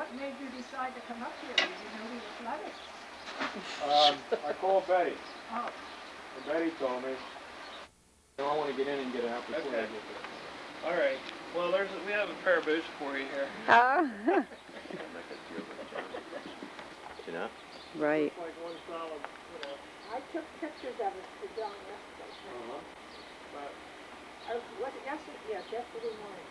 What made you decide to come up here? Did you know we were flooded? I called Betty. Oh. And Betty told me. I want to get in and get out before I get there. All right. Well, we have a pair of boots for you here. You know? Right. Like one solid, I took pictures of it for John yesterday. But Yesterday morning.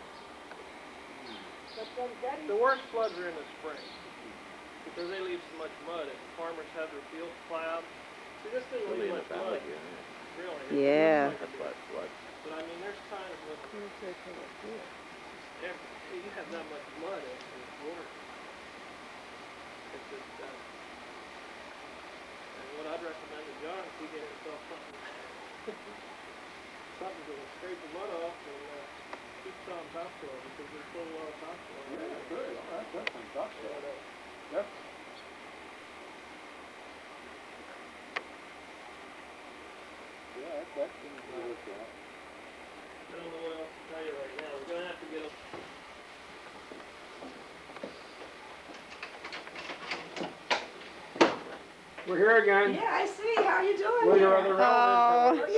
But then Betty... the worst floods are in the spring because they leave so much mud and farmers have their fields plowed. See, this didn't leave much mud. Really. Yeah. But I mean, there's times when you have that much mud in the water. It's just, and what I'd recommend to John is he get himself something to scrape the mud off and keep some topsoil because there's still a lot of topsoil. Yeah, good. That's some topsoil. Yep. Yeah, that's going to be worked out. I don't know what else to tell you right now. We're going to have to get a... We're here again. Yeah, I see. How are you doing? Where your other relatives?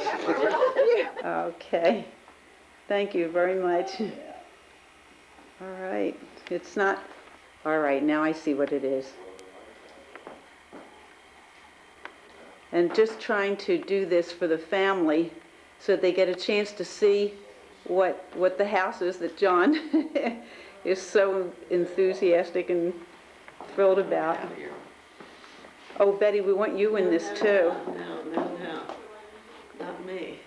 Okay. Thank you very much. All right. It's not... All right, now I see what it is. And just trying to do this for the family so they get a chance to see what the house is that John is so enthusiastic and thrilled about. Oh, Betty, we want you in this too. No. Not me.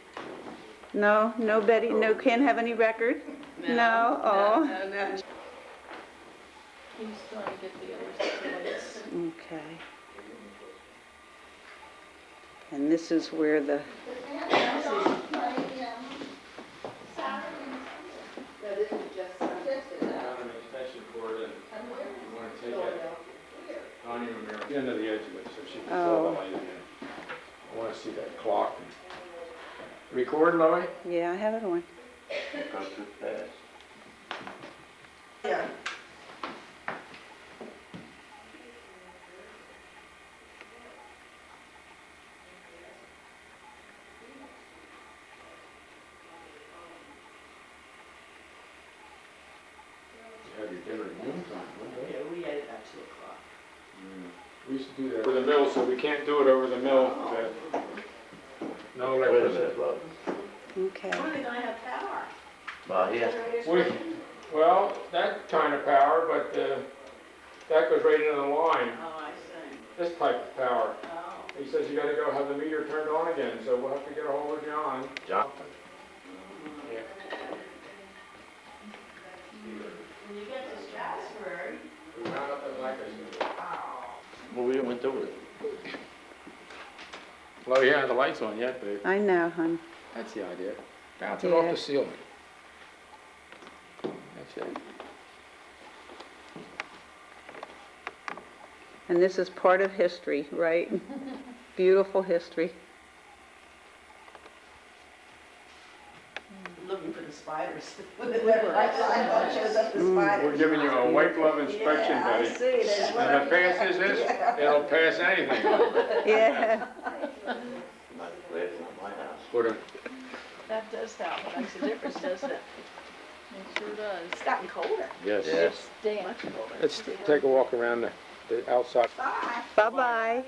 No, Betty, no, can't have any record? No, oh. No. He's trying to get the other place. Okay. And this is where the... That isn't just I have an extension cord and you want to take it. I don't even remember the end of the edge of it so she can throw the light in. I want to see that clock. Record, Loie? Yeah, I have it on. Go too fast. Yeah. You have your dinner at noontime, wouldn't you? Yeah, we ate it at 2 o'clock. We used to do that over the mill, so we can't do it over the mill. No Wait a minute, electricity. love. Okay. When are they going to have power? Well, he has Well, that kind of power, but that goes right into the line. Oh, I see. This type of power. Oh. He says you got to go have the meter turned on again, so we'll have to get a hold of John. John. Yeah. When you get to Strasburg. We wound up in Lancaster. Oh. Well, we went over it. Well, you have the lights on yet, babe. I know, hon. That's the idea. Bounce it off Yeah. the ceiling. That's it. And this is part of history, right? Beautiful history. Looking for the spiders. I shows up the spiders. We're giving you a white glove inspection, Yeah, I Betty. see. There's one And up if there. it passes this, it'll pass anything. Yeah. Not glad it's not my house. Put a, That does help. Makes a difference, doesn't it? it sure does. It's gotten colder. yes. Yes. Damn. Much colder. Let's take a walk around the outside. Bye. Bye-bye.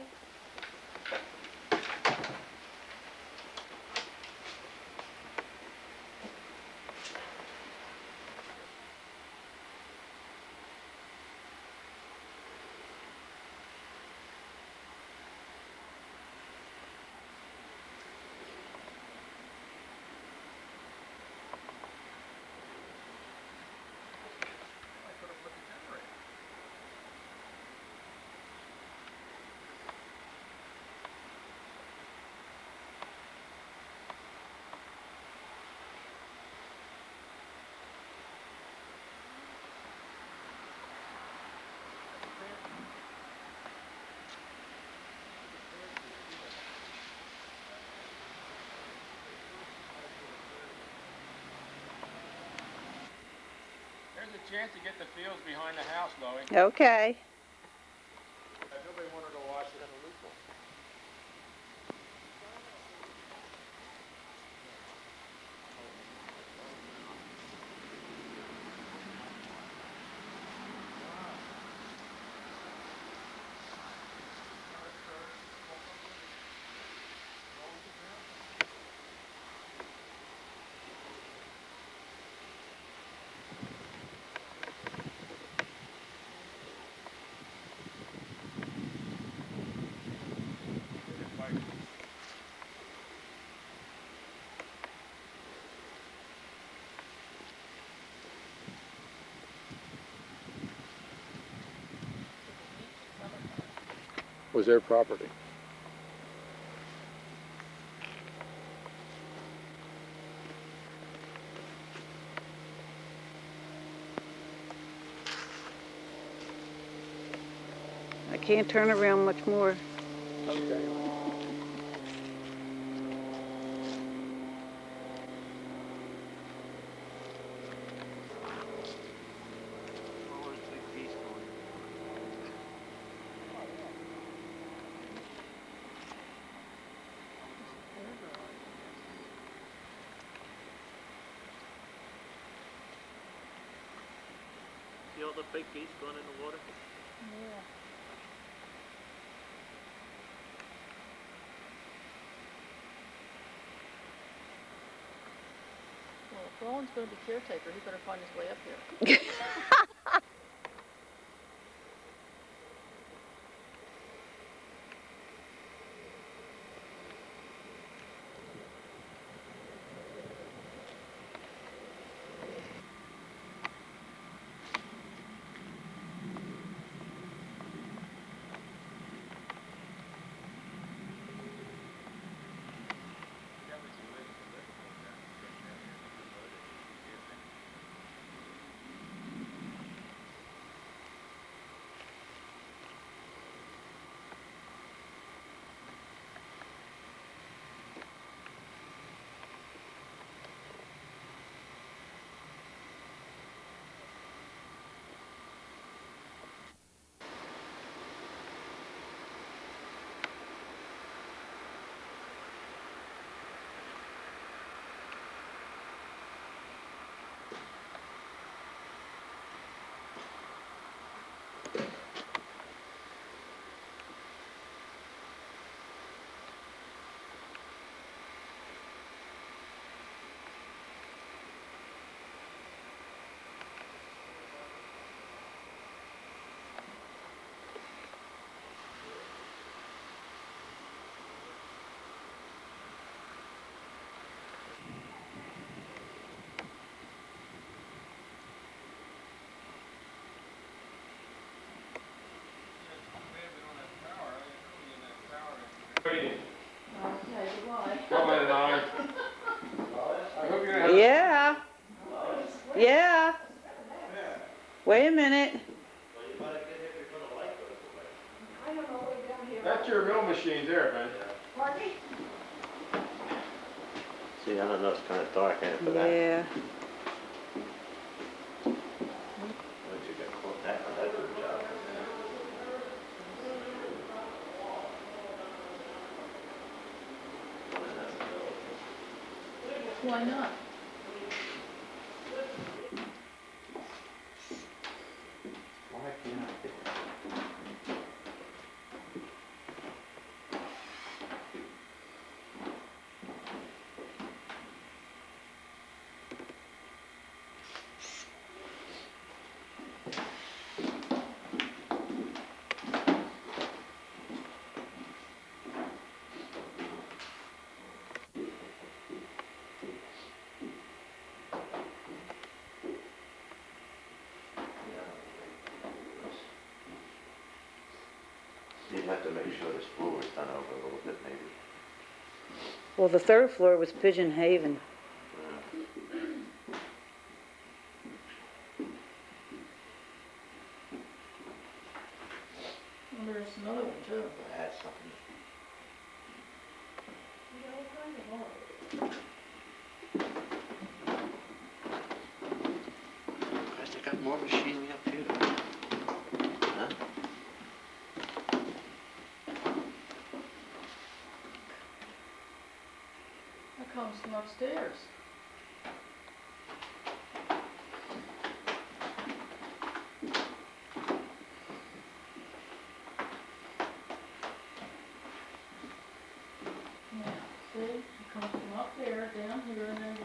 chance to get the fields behind the house, Loie. Okay. Nobody wanted to watch it. Was their property. I can't turn around much more. Okay. See all the big geese going in the water? Yeah. Well, if Roland's gonna be caretaker, he better find his way up here. Waiting. Okay, goodbye. Comment and I. I hope you're gonna have. Yeah. Yeah. Wait a minute. I don't know way down here. That's your mill machine there, Ben. Pardon me? See, I don't know, it's kind of dark in it for that. Yeah. Once you get caught that one, that's a good job. Why not? Why can't I get that? You'd have to make sure this floor was done over a little bit, maybe. Well, the third floor was Pigeon Haven. Well, there's another one too. I had something. Guess they got more comes from upstairs. Yeah, see, it comes from up there, down here, and then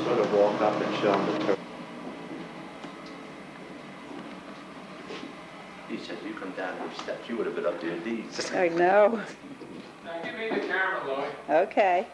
Sort of walk up and show them the turf. He said, you come down these steps, you would have been up there these. I know. Now give me the camera, Lloyd. Okay.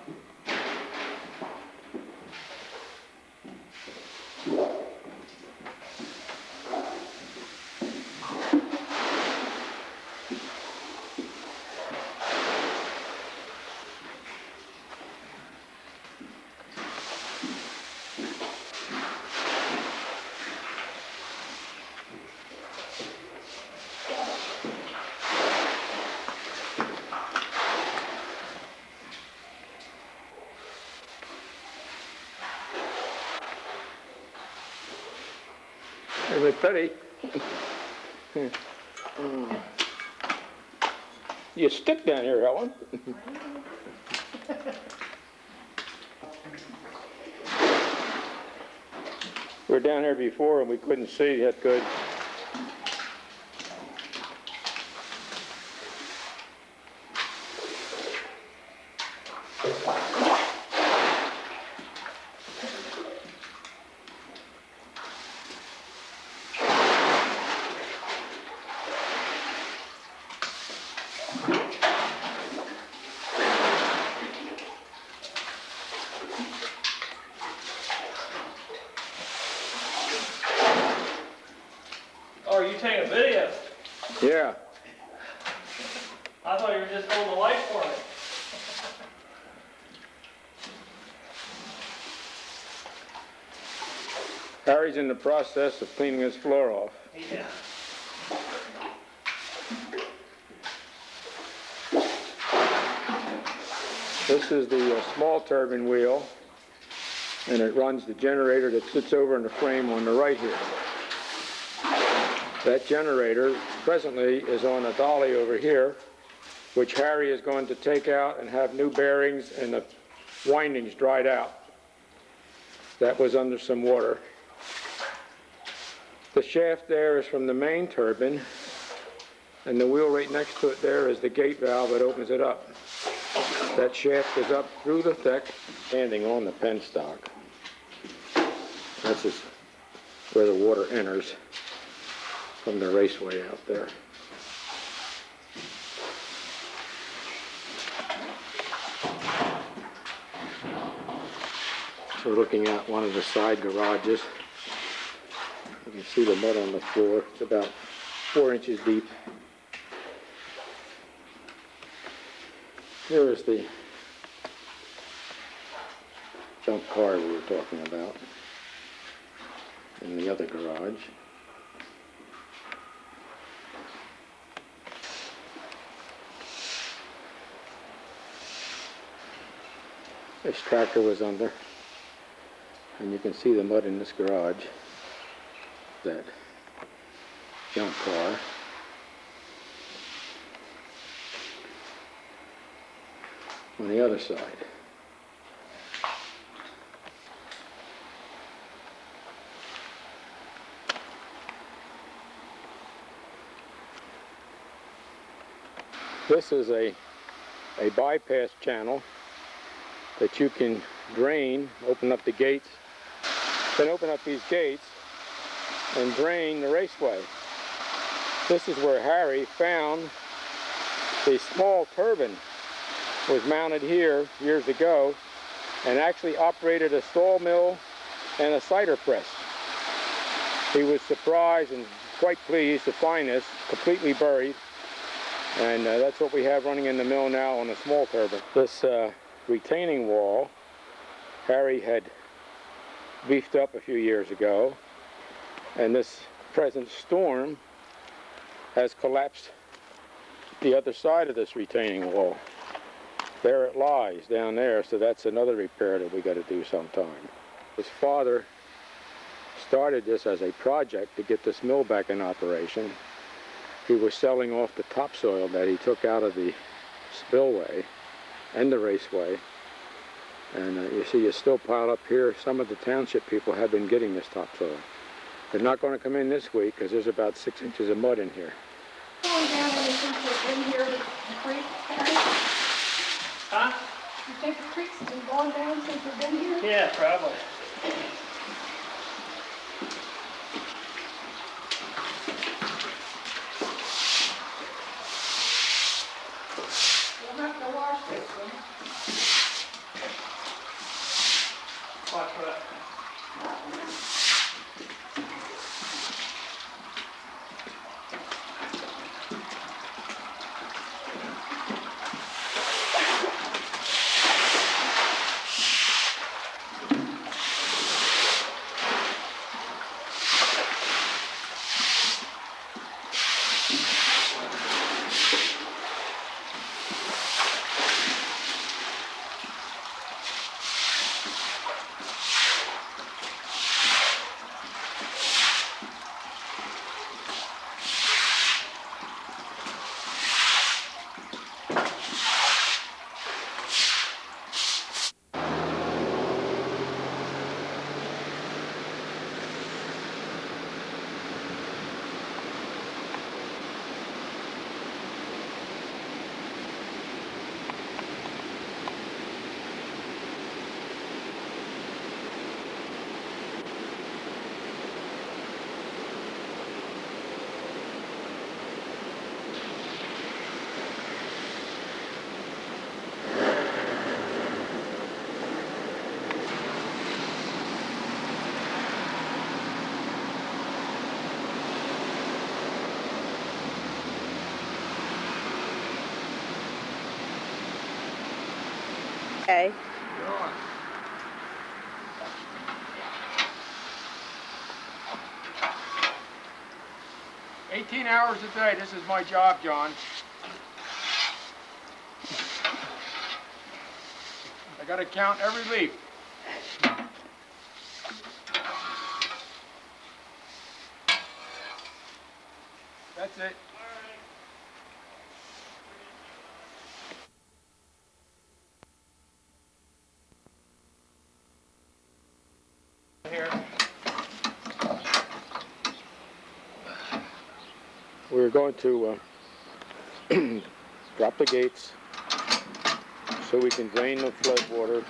Hey, look, Betty. You stick down here, Helen. We were down here before and we couldn't see that good. Oh, are you taking a video? Yeah. I thought you were just holding the light for me. Harry's in the process of cleaning his floor off. Yeah. This is the small turbine wheel, and it runs the generator that sits over in the frame on the right here. That generator presently is on a dolly over here, which Harry is going to take out and have new bearings and the windings dried out. That was under some water. The shaft there is from the main turbine, and the wheel right next to it there is the gate valve that opens it up. That shaft is up through the thick, standing on the penstock. That's just where the water enters from the raceway out there. So we're looking at one of the side garages. You can see the mud on the floor. It's about 4 inches deep. Here is the junk car we were talking about in the other garage. This tractor was under, and you can see the mud in this garage. That junk car. On the other side. This is a bypass channel that you can drain, open up the gates, then open up these gates and drain the raceway. This is where Harry found the small turbine. Was mounted here years ago and actually operated a sawmill and a cider press. He was surprised and quite pleased to find this completely buried. And that's what we have running in the mill now on a small turbine. This retaining wall, Harry had beefed up a few years ago, and this present storm has collapsed the other side of this retaining wall. There it lies down there, so that's another repair that we got to do sometime. His father started this as a project to get this mill back in operation. He was selling off the topsoil that he took out of the spillway and the raceway. And you see it's still piled up here. Some of the township people have been getting this topsoil. They're not going to come in this week because there's about 6 inches of mud in here. Going down any since you've been here, the creek, Harry? Huh? You think the creek's been going down since you've been here? Yeah, probably. We'll have to wash this one. Watch what? Okay. 18 hours a day, this is my job, John. I gotta count every leaf. That's it. Here. We're going to drop the gates so we can drain the flood water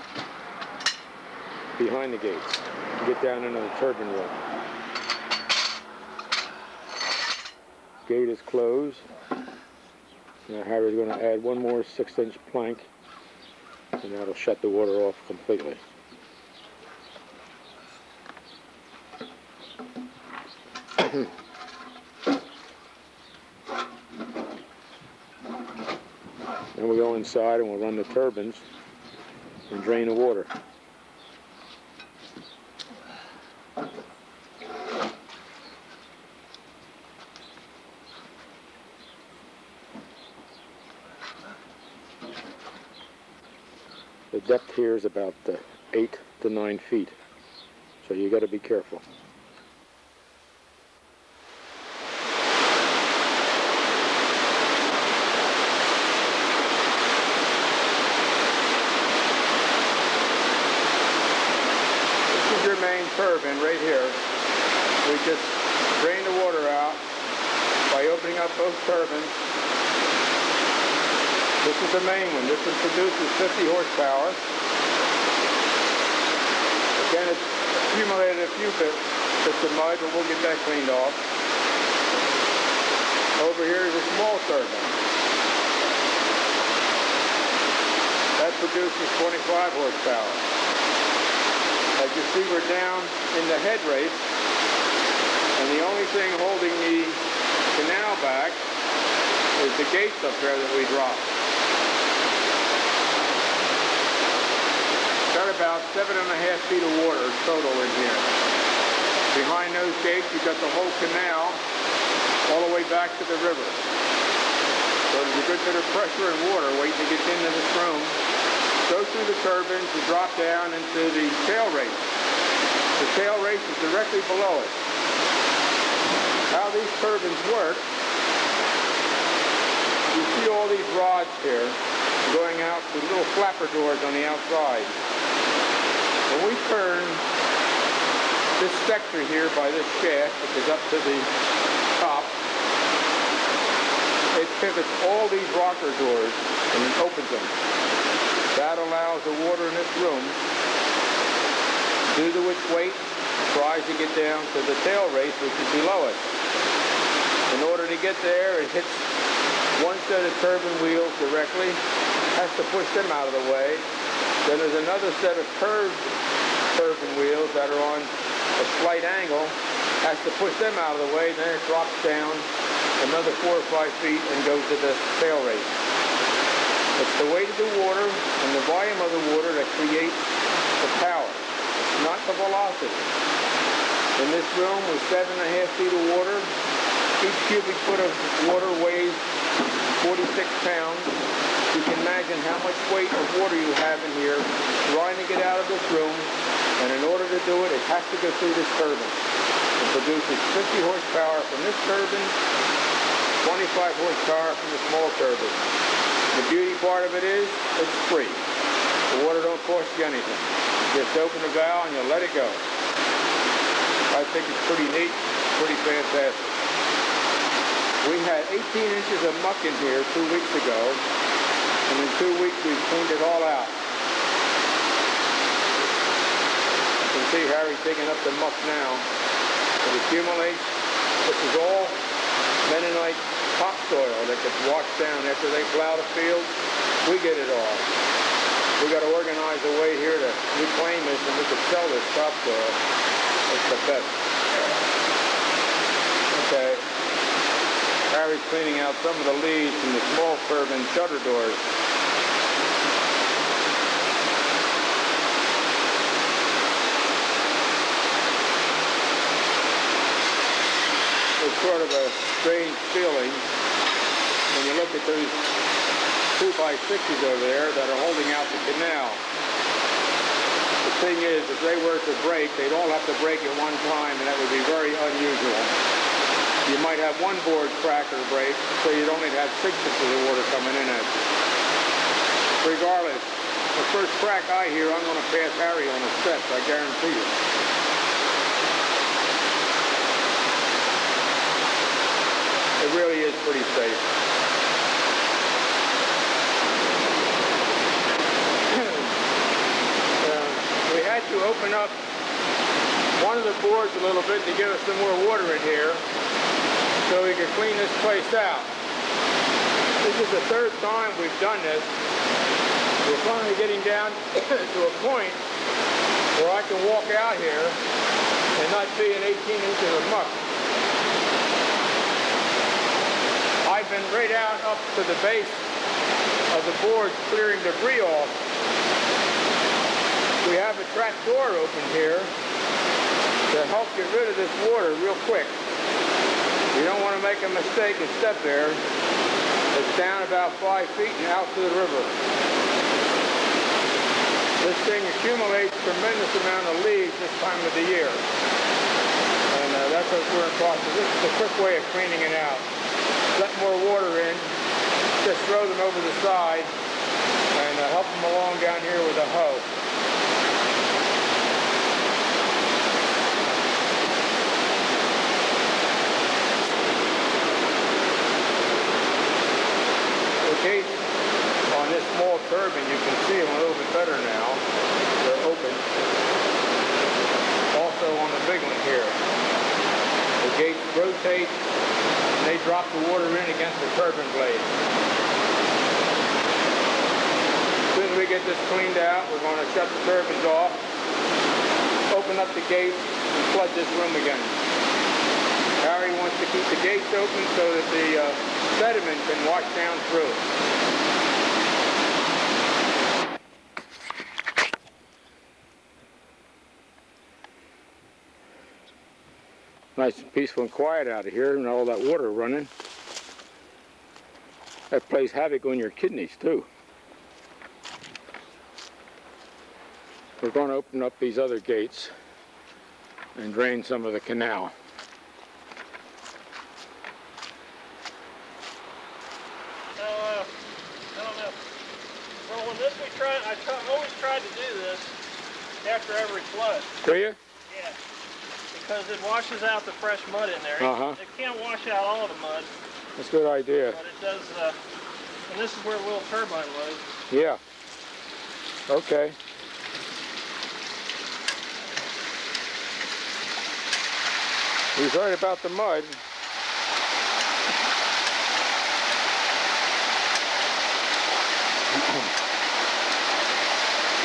behind the gates and get down into the turbine room. Gate is closed. Now Harry's going to add one more 6-inch plank and that'll shut the water off completely. Then we'll go inside and we'll run the turbines and drain the water. The depth here is about 8 to 9 feet, so you got to be careful. This is your main turbine right here. We just drain the water out by opening up both turbines. This is the main one. This one produces 50 horsepower. Again, it's accumulated a few bits of mud, but we'll get that cleaned off. Over here is a small turbine. That produces 25 horsepower. As you see, we're down in the head race, and the only thing holding the canal back is the gates up there that we dropped. Got about 7.5 feet of water total in here. Behind those gates, you've got the whole canal all the way back to the river. So there's a good bit of pressure and water waiting to get into this room. Go through the turbines and drop down into the tail race. The tail race is directly below it. How these turbines work, you see all these rods here going out through little flapper doors on the outside. When we turn this sector here by this shaft, which is up to the top, it pivots all these rocker doors and it opens them. That allows the water in this room, due to its weight, tries to get down to the tail race, which is below it. In order to get there, it hits one set of turbine wheels directly, has to push them out of the way. Then there's another set of curved turbine wheels that are on a slight angle, has to push them out of the way, then it drops down another 4 or 5 feet and goes to the tail race. It's the weight of the water and the volume of the water that creates the power, not the velocity. In this room with 7.5 feet of water, each cubic foot of water weighs 46 pounds. You can imagine how much weight of water you have in here trying to get out of this room, and in order to do it, it has to go through this turbine. It produces 50 horsepower from this turbine, 25 horsepower from the small turbine. The beauty part of it is, it's free. The water don't cost you anything. Just open the valve and you let it go. I think it's pretty neat, pretty fantastic. We had 18 inches of muck in here 2 weeks ago, and in 2 weeks we've cleaned it all out. You can see Harry digging up the muck now. It accumulates. This is all Mennonite topsoil that gets washed down after they plow the field. We get it all. We got to organize a way here to reclaim this, and we could sell this topsoil. It's the best. Okay. Harry's cleaning out some of the leaves from the small turbine shutter doors. It's sort of a strange feeling when you look at those 2x60s over there that are holding out the canal. The thing is, if they were to break, they'd all have to break at one time, and that would be very unusual. You might have one board crack or break, so you'd only have 6 inches of water coming in at you. Regardless, the first crack I hear, I'm going to pass Harry on the steps, I guarantee you. It really is pretty safe. We had to open up one of the boards a little bit to give us some more water in here so we could clean this place out. This is the 3rd time we've done this. We're finally getting down to a point where I can walk out here and not be in 18 inches of muck. I've been right out up to the base of the board clearing debris off. We have a trap door open here to help get rid of this water real quick. You don't want to make a mistake and step there. It's down about 5 feet and out to the river. This thing accumulates a tremendous amount of leaves this time of the year. And that's what we're in process. This is a quick way of cleaning it out. Let more water in, just throw them over the side, and help them along down here with a hoe. The gates on this small turbine, you can see them a little bit better now. They're open. Also on the big one here. The gates rotate. They drop the water in against the turbine blade. As soon as we get this cleaned out, we're going to shut the turbines off, open up the gates, and flood this room again. Harry wants to keep the gates open so that the sediment can wash down through. Nice and peaceful and quiet out of here, and all that water running. That plays havoc on your kidneys too. We're going to open up these other gates and drain some of the canal. I don't know. Well, when this we tried, always tried to do this after every flood. Do you? Yeah. Because it washes out the fresh mud in there. Uh-huh. It can't wash out all the mud, That's a good idea. but it does, and this is where a little turbine was. Yeah. Okay. He's right about the mud. The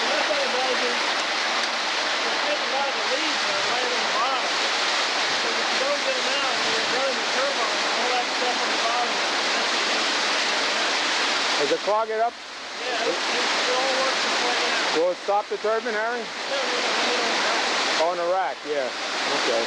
other thing about it is, you're getting a lot of the leaves that are laying on the bottom. So if you don't get them out and you're running the turbine, all that stuff on the bottom is Does it clog it up? yeah, it all works its way out. Will it stop the turbine, Harry? No, no, On the rack, yeah. Okay.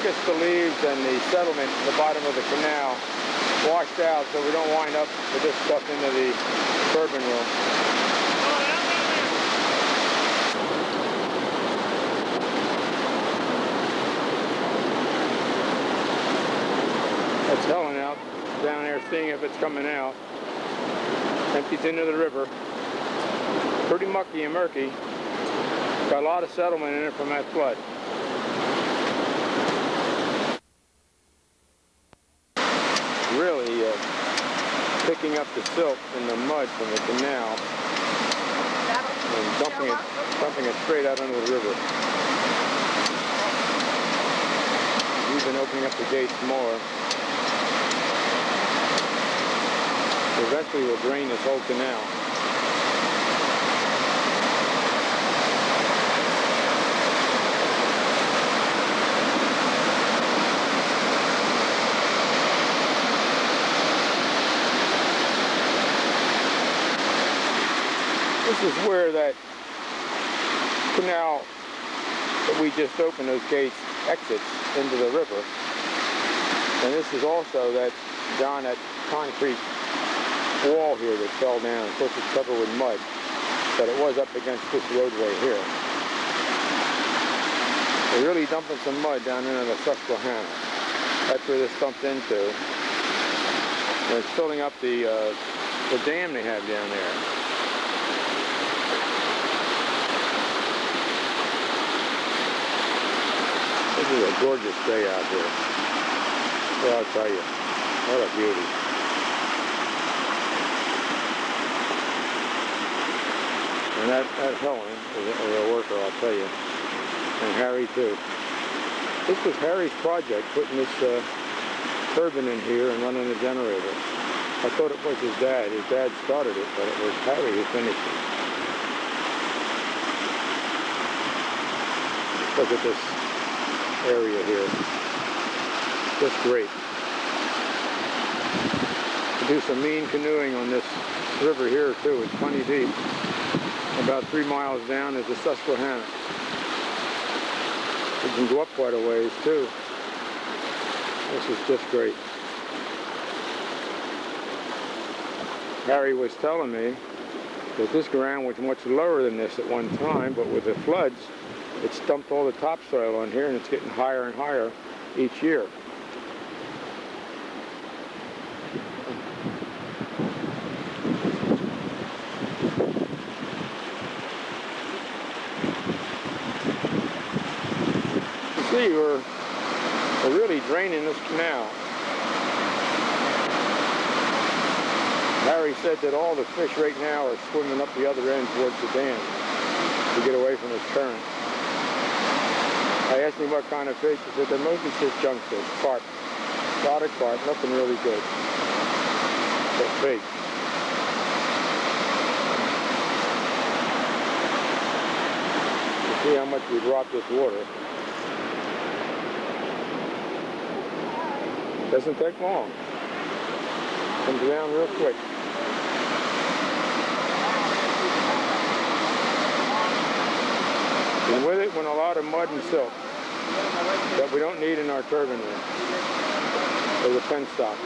Gets the leaves and the settlement at the bottom of the canal washed out so we don't wind up with this stuff into the turbine room. That's Helen out down there seeing if it's coming out. Empties into the river. Pretty mucky and murky. Got a lot of settlement in it from that flood. Really picking up the silt and the mud from the canal and dumping it straight out into the river. We've been opening up the gates more. Eventually we'll drain this whole canal. This is where that canal that we just opened, those gates, exits into the river. And this is also that concrete wall here that fell down. Of course, it's covered with mud, but it was up against this roadway here. They're really dumping some mud down into the Susquehanna. That's where this dumped into. And it's filling up the dam they have down there. This is a gorgeous day out here. Well, I'll tell you, what a beauty. And that Helen is a worker, I'll tell you. And Harry too. This was Harry's project, putting this turbine in here and running the generator. I thought it was his dad. His dad started it, but it was Harry who finished it. Look at this area here. Just great. To do some mean canoeing on this river here too. It's plenty deep. About 3 miles down is the Susquehanna. You can go up quite a ways too. This is just great. Harry was telling me that this ground was much lower than this at one time, but with the floods, it's dumped all the topsoil on here and it's getting higher and higher each year. You see, we're are really draining this canal. Harry said that all the fish right now are swimming up the other end towards the dam to get away from this current. I asked him what kind of fish. He said they're mostly just junk fish, carp. A lot of carp, nothing really good. But big. You see how much we dropped this water. Doesn't take long. Comes down real quick. And with it went a lot of mud and silt that we don't need in our turbine room. Or the penstock.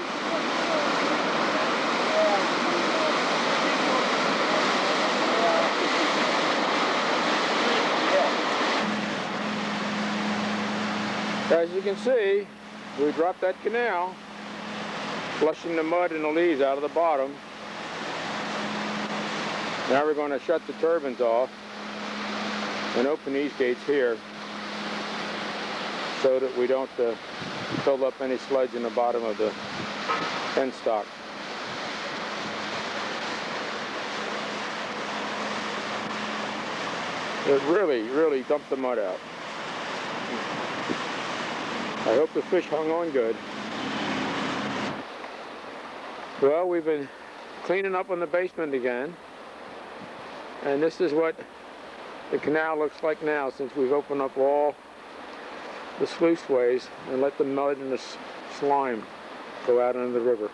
As you can see, we dropped that canal, flushing the mud and the leaves out of the bottom. Now we're going to shut the turbines off and open these gates here so that we don't fill up any sludge in the bottom of the penstock. It really dumped the mud out. I hope the fish hung on good. Well, we've been cleaning up on the basement again, and this is what the canal looks like now since we've opened up all the sluiceways and let the mud and the slime go out into the river.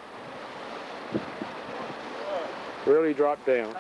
Really dropped down.